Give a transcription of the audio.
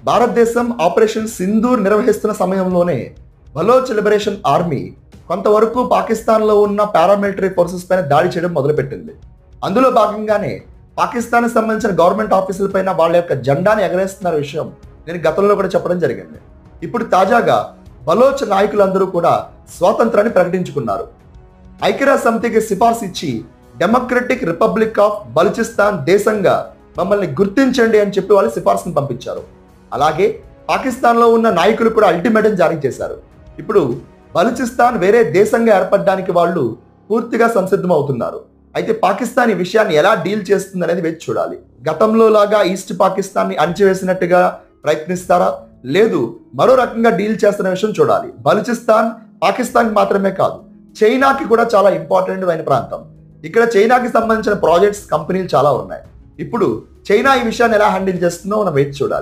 భారతదేశం ఆపరేషన్ సింధూర్ నిర్వహిస్తున్న సమయంలోనే బలోచ్ లిబరేషన్ ఆర్మీ కొంతవరకు పాకిస్తాన్లో ఉన్న పారామిలిటరీ ఫోర్సెస్ పైన దాడి చేయడం మొదలుపెట్టింది. అందులో భాగంగానే పాకిస్తాన్కి సంబంధించిన గవర్నమెంట్ ఆఫీసుల పైన వాళ్ళ యొక్క జెండాని ఎగరేస్తున్న విషయం నేను గతంలో కూడా చెప్పడం జరిగింది. ఇప్పుడు తాజాగా బలోచ్ నాయకులందరూ కూడా స్వాతంత్రాన్ని ప్రకటించుకున్నారు. ఐక్యరాజ్య సమితికి సిఫార్సు ఇచ్చి డెమోక్రటిక్ రిపబ్లిక్ ఆఫ్ బలూచిస్తాన్ దేశంగా మమ్మల్ని గుర్తించండి అని చెప్పి వాళ్ళు సిఫార్సును పంపించారు. అలాగే పాకిస్తాన్లో ఉన్న నాయకులు కూడా అల్టిమేటం జారీ చేశారు. ఇప్పుడు బలూచిస్తాన్ వేరే దేశంగా ఏర్పడడానికి వాళ్ళు పూర్తిగా సంసిద్ధం అవుతున్నారు. అయితే పాకిస్తాన్ ఈ విషయాన్ని ఎలా డీల్ చేస్తుంది అనేది వేచి చూడాలి. గతంలో లాగా ఈస్ట్ పాకిస్తాన్ని అణచివేసినట్టుగా ప్రయత్నిస్తారా, లేదు మరో రకంగా డీల్ చేస్తున్న విషయం చూడాలి. బలూచిస్తాన్ పాకిస్తాన్కి మాత్రమే కాదు, చైనాకి కూడా చాలా ఇంపార్టెంట్ అయిన ప్రాంతం. ఇక్కడ చైనాకి సంబంధించిన ప్రాజెక్ట్స్, కంపెనీలు చాలా ఉన్నాయి. ఇప్పుడు చైనా ఈ విషయాన్ని ఎలా హ్యాండిల్ చేస్తుందో మనం వేచి చూడాలి.